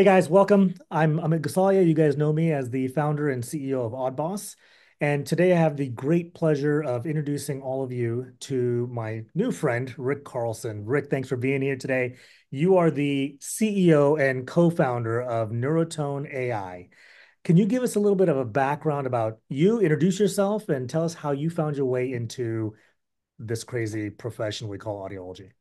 Hey guys, welcome. I'm Amit Gosalia. You guys know me as the founder and CEO of AudBoss. And today I have the great pleasure of introducing all of you to my new friend, Rick Carlson. Rick, thanks for being here today. You are the CEO and co-founder of Neurotone AI. Can you give us a little bit of a background about you, introduce yourself, and tell us how you found your way into this crazy profession we call audiology?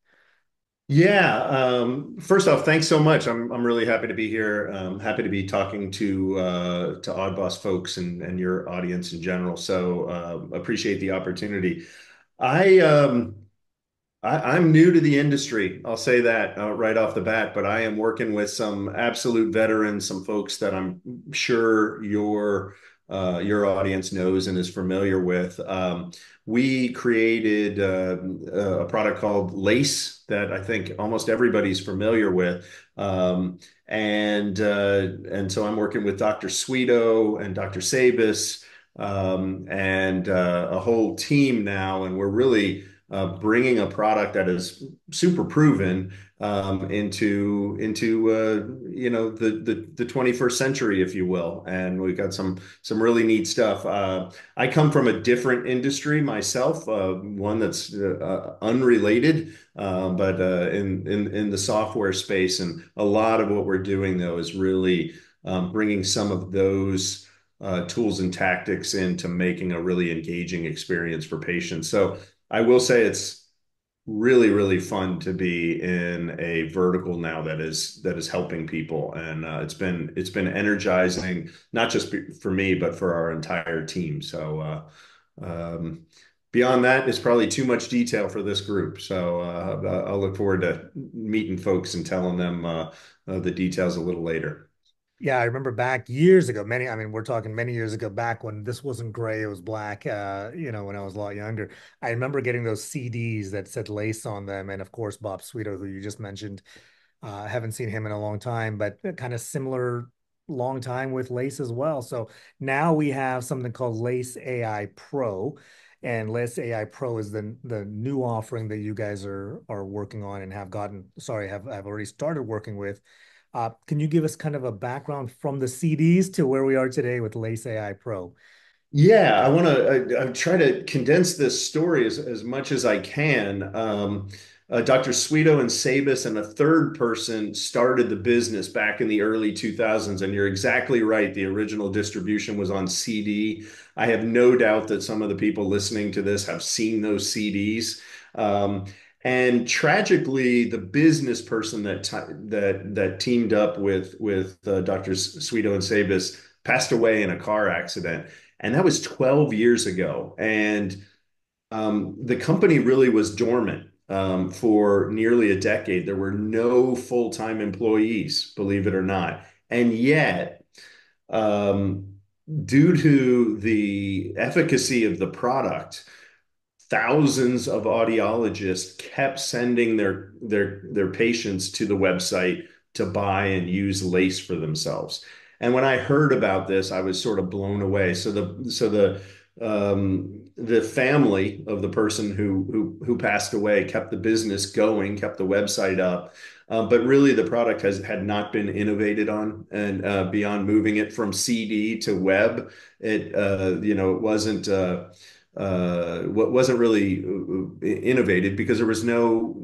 Yeah. First off, thanks so much. I'm really happy to be here. Happy to be talking to AudBoss folks and your audience in general. So appreciate the opportunity. I um, I'm new to the industry. I'll say that right off the bat, but I am working with some absolute veterans, some folks that I'm sure your audience knows and is familiar with. We created a product called Lace that I think almost everybody's familiar with. And so I'm working with Dr. Sweetow and Dr. Sabis and a whole team now, and we're really bringing a product that is super proven into the 21st century, if you will. And we've got some really neat stuff. I come from a different industry myself, one that's unrelated, but in the software space. And a lot of what we're doing though is really bringing some of those tools and tactics into making a really engaging experience for patients. So I will say it's really, really fun to be in a vertical now that is helping people, and it's been energizing, not just for me, but for our entire team. So beyond that is probably too much detail for this group. So I'll look forward to meeting folks and telling them the details a little later. Yeah, I remember back years ago, I mean, we're talking many years ago back when this wasn't gray, it was black, when I was a lot younger. I remember getting those CDs that said Lace on them. And of course, Bob Sweeto, who you just mentioned, I haven't seen him in a long time, but kind of similar long time with Lace as well. So now we have something called Lace AI Pro. And Lace AI Pro is the new offering that you guys are working on and have already started working with. Can you give us kind of a background from the CDs to where we are today with Lace AI Pro? Yeah, I try to condense this story as much as I can. Dr. Sweeto and Sabis and a third person started the business back in the early 2000s, and you're exactly right. The original distribution was on CD. I have no doubt that some of the people listening to this have seen those CDs. And tragically, the business person that teamed up with Dr. Sweeto and Sabis passed away in a car accident. And that was 12 years ago. And the company really was dormant for nearly a decade. There were no full-time employees, believe it or not. And yet, um, due to the efficacy of the product, thousands of audiologists kept sending their patients to the website to buy and use lace for themselves. And when I heard about this, I was sort of blown away. So the family of the person who passed away kept the business going, kept the website up. But really, the product had not been innovated on, and beyond moving it from CD to web, it wasn't. What wasn't really innovated because there was no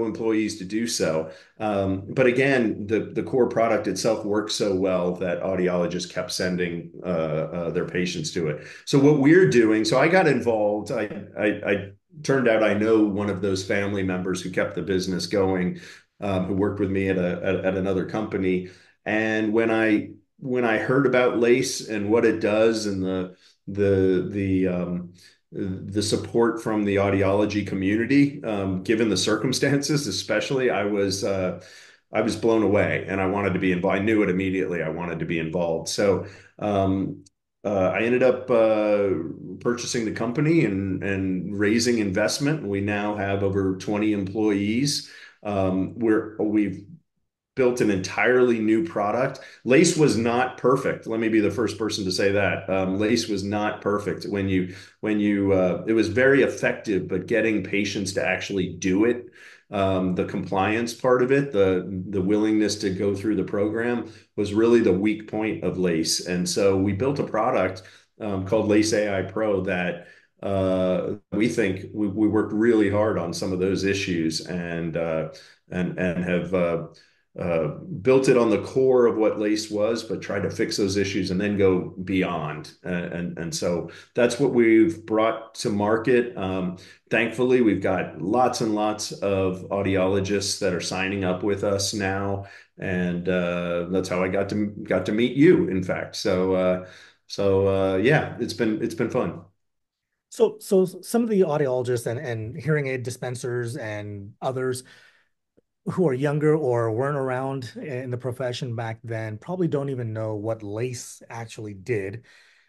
employees to do so. But again, the core product itself worked so well that audiologists kept sending their patients to it. So what we're doing, so I got involved. I turned out I know one of those family members who kept the business going, who worked with me at another company. And when I heard about Lace and what it does and the the um, the support from the audiology community, given the circumstances, especially, I was blown away, and I wanted to be involved. I knew it immediately. I wanted to be involved. So I ended up purchasing the company and raising investment. We now have over 20 employees. We've built an entirely new product. Lace was not perfect. Let me be the first person to say that. Lace was not perfect it was very effective, but getting patients to actually do it The compliance part of it, the willingness to go through the program was really the weak point of Lace. And so we built a product called Lace AI Pro that we think we worked really hard on some of those issues and have built it on the core of what Lace was, but tried to fix those issues and then go beyond. And so that's what we've brought to market. Thankfully, we've got lots and lots of audiologists that are signing up with us now, and that's how I got to meet you, in fact. Yeah, it's been fun. So some of the audiologists and hearing aid dispensers and others who are younger or weren't around in the profession back then probably don't even know what LACE actually did.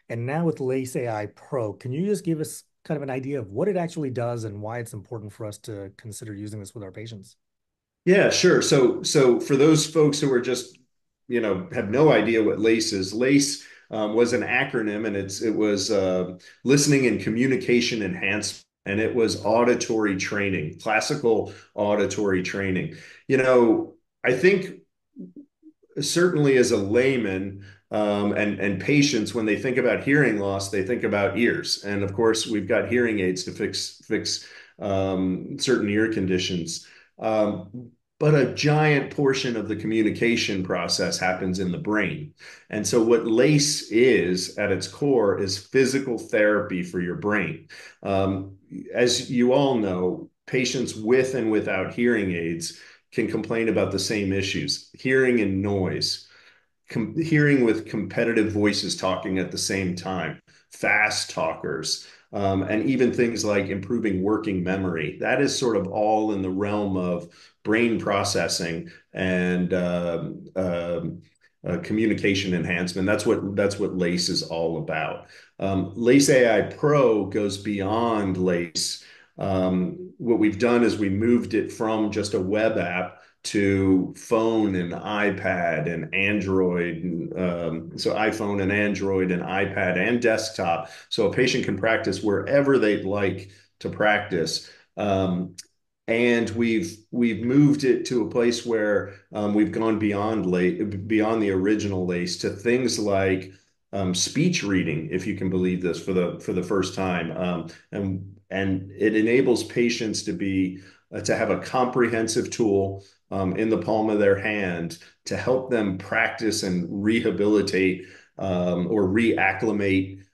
And now with LACE AI Pro, can you just give us kind of an idea of what it actually does and why it's important for us to consider using this with our patients? Yeah, sure. So for those folks who are just, have no idea what LACE is, LACE was an acronym, and it was listening and communication enhancement, and it was auditory training, classical auditory training. I think certainly as a layman and patients, when they think about hearing loss, they think about ears, and of course, we've got hearing aids to fix certain ear conditions. But a giant portion of the communication process happens in the brain. And so, what LACE is at its core is physical therapy for your brain. As you all know, patients with and without hearing aids can complain about the same issues: hearing and noise, hearing with competitive voices talking at the same time, fast talkers, and even things like improving working memory. That is sort of all in the realm of brain processing and communication enhancement. That's what LACE is all about. LACE AI Pro goes beyond LACE. What we've done is we moved it from just a web app to phone and iPad and Android. So iPhone and Android and iPad and desktop. So a patient can practice wherever they'd like to practice. And we've moved it to a place where we've gone beyond the original LACE to things like speech reading, if you can believe this, for the first time. And it enables patients to have a comprehensive tool in the palm of their hand to help them practice and rehabilitate or reacclimate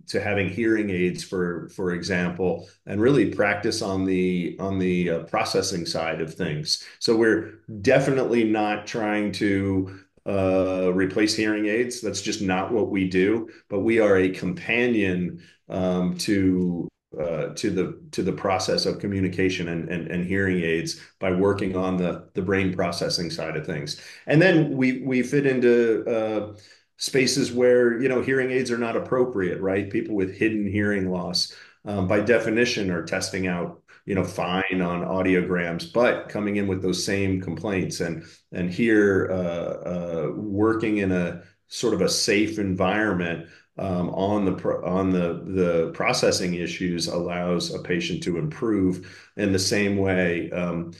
to having hearing aids, for example, and really practice on the processing side of things. So we're definitely not trying to replace hearing aids. That's just not what we do. But we are a companion to the process of communication and hearing aids by working on the brain processing side of things. And then we fit into spaces where hearing aids are not appropriate, right? People with hidden hearing loss, by definition, are testing out fine on audiograms, but coming in with those same complaints. And here, working in a sort of a safe environment on the processing issues allows a patient to improve in the same way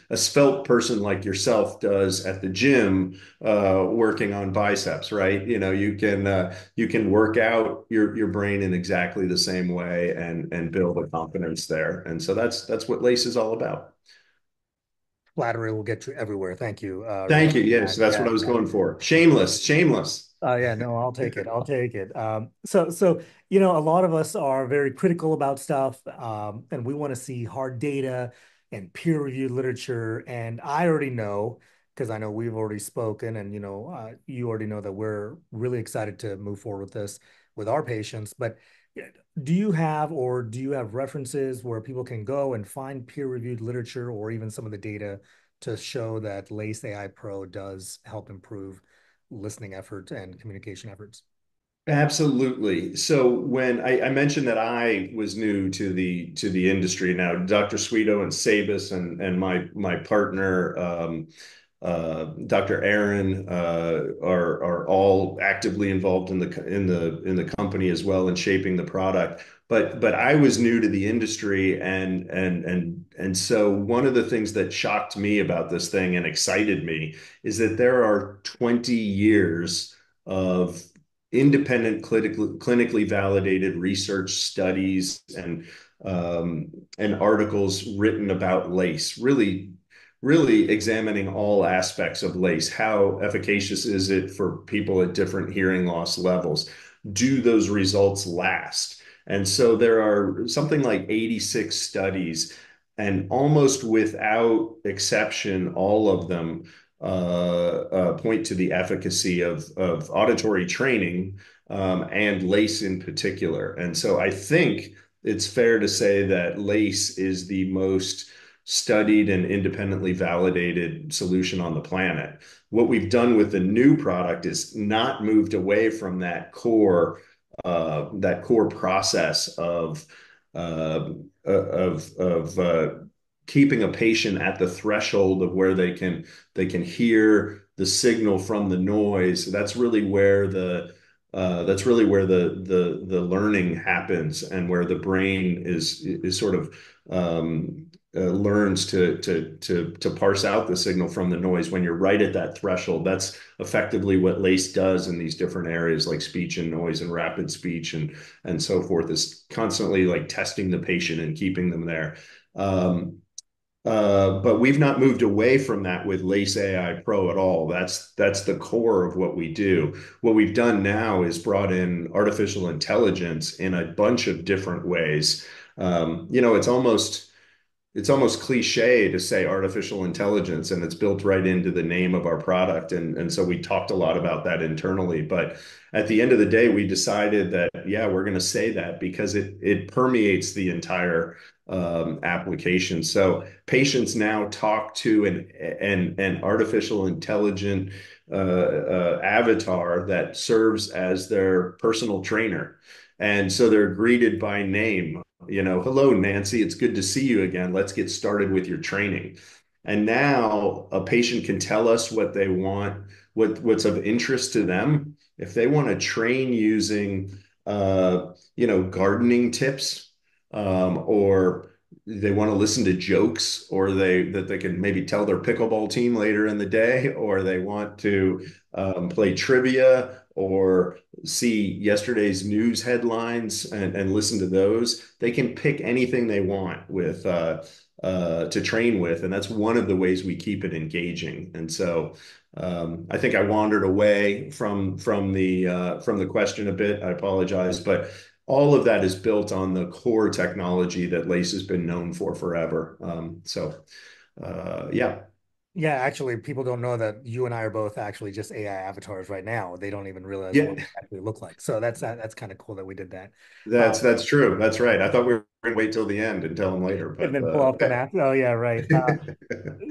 a svelte person like yourself does at the gym, working on biceps, right? You can work out your brain in exactly the same way and build a confidence there. And so that's what LACE is all about. Flattery will get you everywhere. Thank you, Rick. Thank you. Yes, that's what Yeah, I was yeah. going for. Shameless, shameless. Yeah, no, I'll take it. I'll take it. So a lot of us are very critical about stuff, and we want to see hard data and peer-reviewed literature. And I already know, because I know we've already spoken, and you already know that we're really excited to move forward with this with our patients. But yeah, do you have references where people can go and find peer-reviewed literature or even some of the data to show that LACE AI Pro does help improve listening efforts and communication efforts? Absolutely. So when I mentioned that I was new to the industry, now Dr. Sweetow and Sabis and my partner Dr. Aaron are all actively involved in the company as well in shaping the product. But I was new to the industry, and so one of the things that shocked me about this thing and excited me is that there are 20 years of independent clinically validated research studies and articles written about lace, really examining all aspects of lace. How efficacious is it for people at different hearing loss levels? Do those results last? And so there are something like 86 studies, and almost without exception, all of them point to the efficacy of auditory training and lace in particular. And so I think it's fair to say that lace is the most studied and independently validated solution on the planet. What we've done with the new product is not moved away from that core process uh, of keeping a patient at the threshold of where they can hear the signal from the noise. That's really where the learning happens, and where the brain is sort of learns to parse out the signal from the noise. When you're right at that threshold, that's effectively what LACE does in these different areas like speech and noise and rapid speech and so forth, is constantly like testing the patient and keeping them there. But we've not moved away from that with Lace AI Pro at all. That's the core of what we do. What we've done now is brought in artificial intelligence in a bunch of different ways. It's almost cliche to say artificial intelligence, and it's built right into the name of our product. And so we talked a lot about that internally. But at the end of the day, we decided that, yeah, we're going to say that because it permeates the entire application. So patients now talk to an artificial intelligent avatar that serves as their personal trainer. And so they're greeted by name. Hello, Nancy, it's good to see you again. Let's get started with your training. And now a patient can tell us what they want, what's of interest to them. If they want to train using, gardening tips, or they want to listen to jokes, or they can maybe tell their pickleball team later in the day, or they want to play trivia, or see yesterday's news headlines and listen to those. They can pick anything they want to train with, and that's one of the ways we keep it engaging. And so I think I wandered away from the question a bit. I apologize, but all of that is built on the core technology that Lace has been known for forever. Yeah. Yeah, actually, people don't know that you and I are both actually just AI avatars right now. They don't even realize Yeah, what we actually look like. So that's kind of cool that we did that. that's true. That's right. I thought we were going to wait till the end and tell them later, And but then pull off the okay. mask. Oh yeah, right.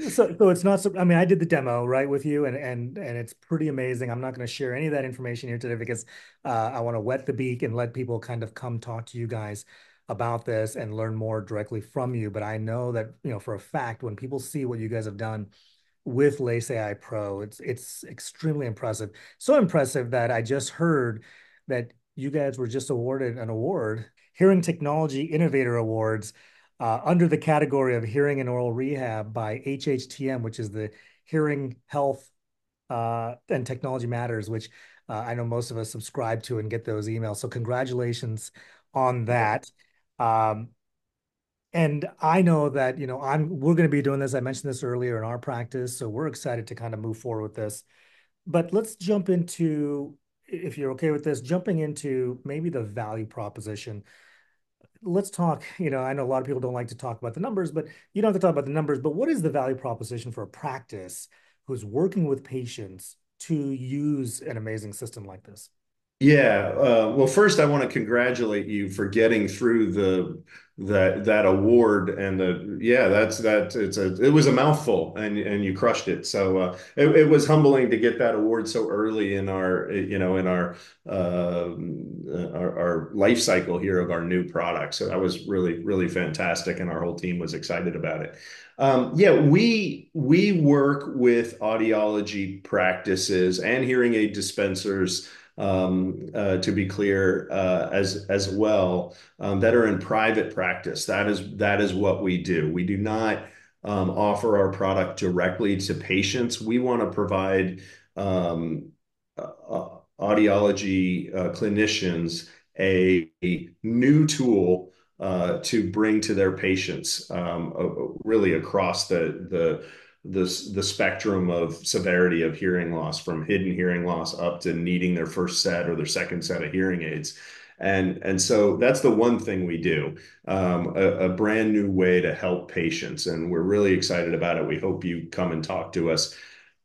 So it's not. I mean, I did the demo right with you, and it's pretty amazing. I'm not going to share any of that information here today because I want to wet the beak and let people kind of come talk to you guys about this and learn more directly from you. But I know that for a fact when people see what you guys have done with Lace AI Pro, it's extremely impressive. So impressive that I just heard that you guys were just awarded an award, Hearing Technology Innovator Awards, under the category of hearing and oral rehab by HHTM, which is the Hearing Health and Technology Matters, which I know most of us subscribe to and get those emails. So congratulations on that. Um, and I know that, we're going to be doing this. I mentioned this earlier in our practice. So we're excited to kind of move forward with this. But let's jump into, if you're okay with this, jumping into maybe the value proposition. Let's talk, I know a lot of people don't like to talk about the numbers, but you don't have to talk about the numbers, but what is the value proposition for a practice who's working with patients to use an amazing system like this? Yeah. Well, first, I want to congratulate you for getting through that award and the yeah, it was a mouthful and you crushed it. So it was humbling to get that award so early in our our life cycle here of our new product. So that was really fantastic, and our whole team was excited about it. Yeah, we work with audiology practices and hearing aid dispensers, to be clear, as well, that are in private practice. That is what we do. We do not offer our product directly to patients. We want to provide audiology clinicians a new tool to bring to their patients, really across the spectrum of severity of hearing loss, from hidden hearing loss up to needing their first set or their second set of hearing aids. And so that's the one thing we do, a brand new way to help patients, and we're really excited about it. We hope you come and talk to us.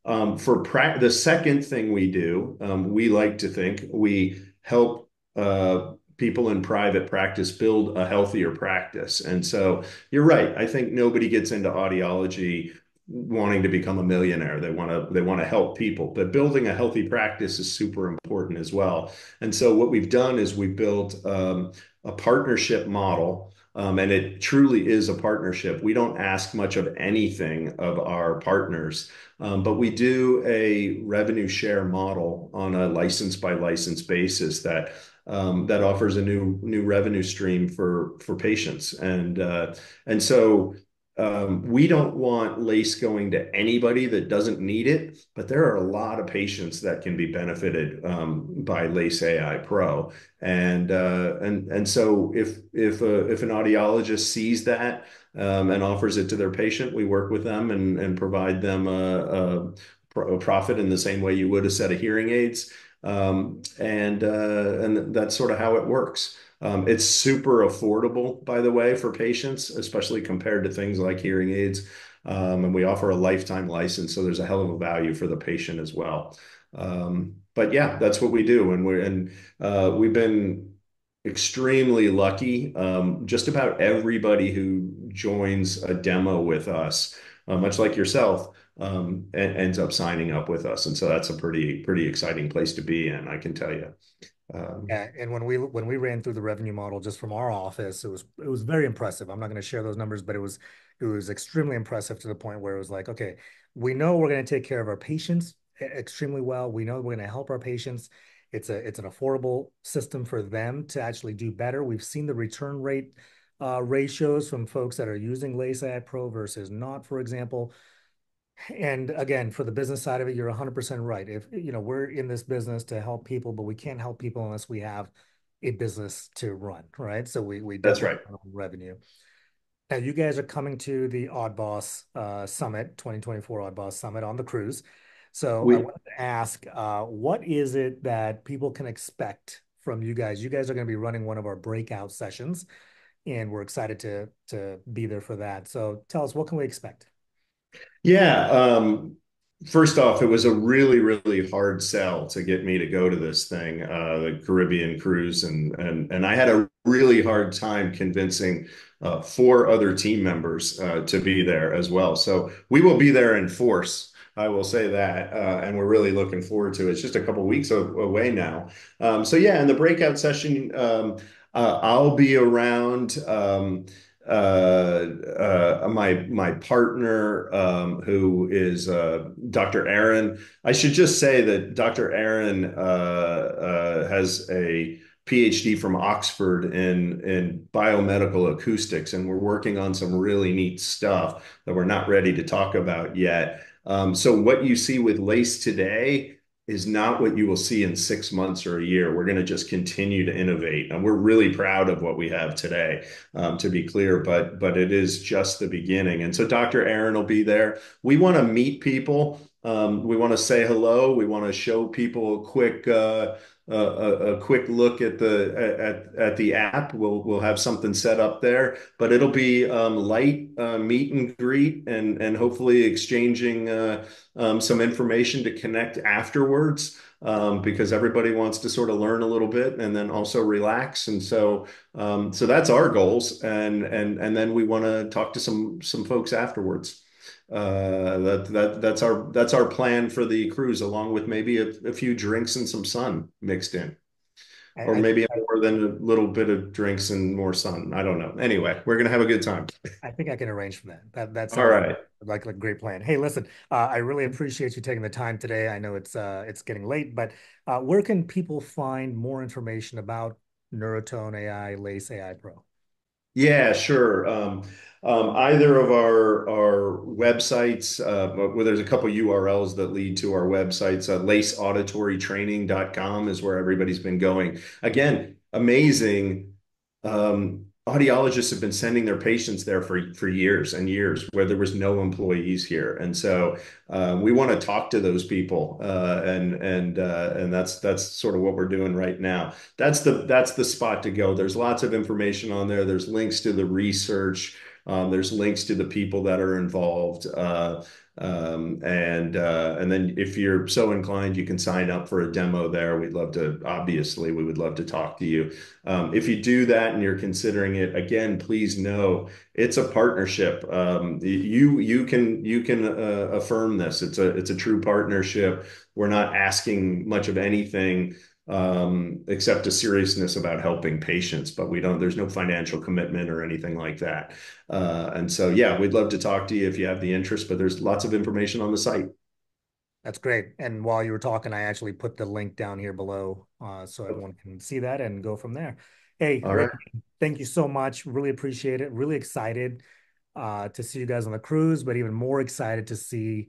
The second thing we do, we like to think we help people in private practice build a healthier practice. And so you're right. I think nobody gets into audiology wanting to become a millionaire. They want to help people, but building a healthy practice is super important as well. And so what we've done is we built a partnership model. And it truly is a partnership. We don't ask much of anything of our partners, but we do a revenue share model on a license by license basis that offers a new revenue stream for patients. And so we don't want LACE going to anybody that doesn't need it, but there are a lot of patients that can be benefited by LACE AI Pro. And so if an audiologist sees that and offers it to their patient, we work with them and provide them a profit in the same way you would a set of hearing aids. And that's sort of how it works. It's super affordable, by the way, for patients, especially compared to things like hearing aids. And we offer a lifetime license, so there's a hell of a value for the patient as well. But yeah, that's what we do, and we've been extremely lucky. Just about everybody who joins a demo with us, much like yourself, ends up signing up with us, and so that's a pretty exciting place to be in, I can tell you. Um, Yeah, and when we ran through the revenue model just from our office, it was very impressive. I'm not going to share those numbers, but it was extremely impressive to the point where it was like, okay, we know we're going to take care of our patients extremely well. We know we're going to help our patients. It's an affordable system for them to actually do better. We've seen the return rate ratios from folks that are using LACE AI Pro versus not, for example. And again, for the business side of it, you're 100% right. If we're in this business to help people, but we can't help people unless we have a business to run, right? So we that's definitely right. want revenue. Now you guys are coming to the AudBoss Summit, 2024 AudBoss Summit on the cruise. So I We wanted to ask, what is it that people can expect from you guys? You guys are going to be running one of our breakout sessions, and we're excited to be there for that. So tell us, what can we expect? Yeah. First off, it was a really hard sell to get me to go to this thing, the Caribbean cruise, and I had a really hard time convincing four other team members to be there as well. So we will be there in force. I will say that, and we're really looking forward to it. It's just a couple weeks away now. So yeah, in the breakout session, I'll be around. My partner, who is Dr. Aaron. I should just say that Dr. Aaron has a PhD from Oxford in biomedical acoustics, and we're working on some really neat stuff that we're not ready to talk about yet. So what you see with LACE today is not what you will see in 6 months or a year. We're going to just continue to innovate, and we're really proud of what we have today, to be clear, but it is just the beginning. And so Dr. Aaron will be there. We want to meet people We want to say hello. We want to show people a quick look at the app. We'll have something set up there, but it'll be light meet and greet, and hopefully exchanging some information to connect afterwards. Because everybody wants to sort of learn a little bit and then also relax, and so that's our goals, and then we want to talk to some folks afterwards. That's our plan for the cruise, along with maybe a few drinks and some sun mixed in, or I maybe more than a little bit of drinks and more sun. I don't know. Anyway, we're gonna have a good time. I think I can arrange for that. That All sounds right. like a great plan. Hey, listen, I really appreciate you taking the time today. I know it's getting late, but where can people find more information about Neurotone AI, Lace AI Pro? Yeah, sure. Either of our websites, well, there's a couple URLs that lead to our websites. LaceAuditoryTraining.com is where everybody's been going. Again, amazing. Audiologists have been sending their patients there for years and years, where there was no employees here, and so we want to talk to those people, and that's sort of what we're doing right now. That's the spot to go. There's lots of information on there. There's links to the research. There's links to the people that are involved. And then if you're so inclined, you can sign up for a demo there. Obviously, we would love to talk to you. If you do that and you're considering it, again, please know it's a partnership. You can affirm this. It's a true partnership. We're not asking much of anything, except a seriousness about helping patients, but there's no financial commitment or anything like that. And so, yeah, we'd love to talk to you if you have the interest, but there's lots of information on the site. That's great. And while you were talking, I actually put the link down here below so everyone can see that and go from there. Hey, All Rick, right. thank you so much. Really appreciate it. Really excited to see you guys on the cruise, but even more excited to see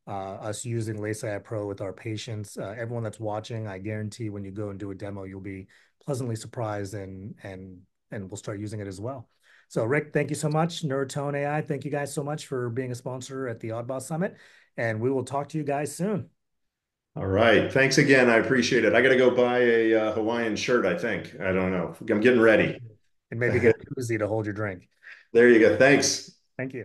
us using Lace AI Pro with our patients. Everyone that's watching, I guarantee when you go and do a demo, you'll be pleasantly surprised and we'll start using it as well. So, Rick, thank you so much. Neurotone AI, thank you guys so much for being a sponsor at the AudBoss Summit, and we will talk to you guys soon. All right. Thanks again. I appreciate it. I got to go buy a Hawaiian shirt, I think. I don't know. I'm getting ready. And maybe get a koozie to hold your drink. There you go. Thanks. Thank you.